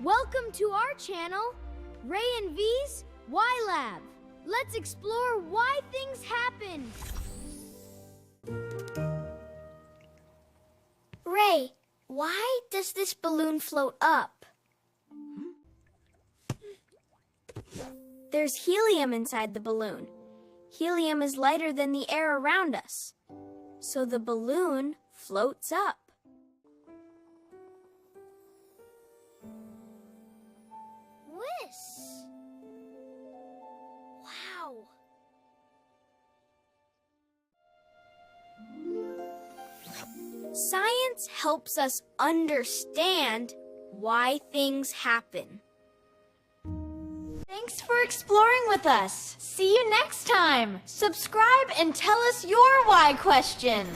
Welcome to our channel, Ray and V's Y Lab. Let's explore why things happen. Ray, why does this balloon float up? There's helium inside the balloon. Helium is lighter than the air around us, so the balloon floats up. Whiz! Wow! Science helps us understand why things happen. Thanks for exploring with us. See you next time. Subscribe and tell us your why question.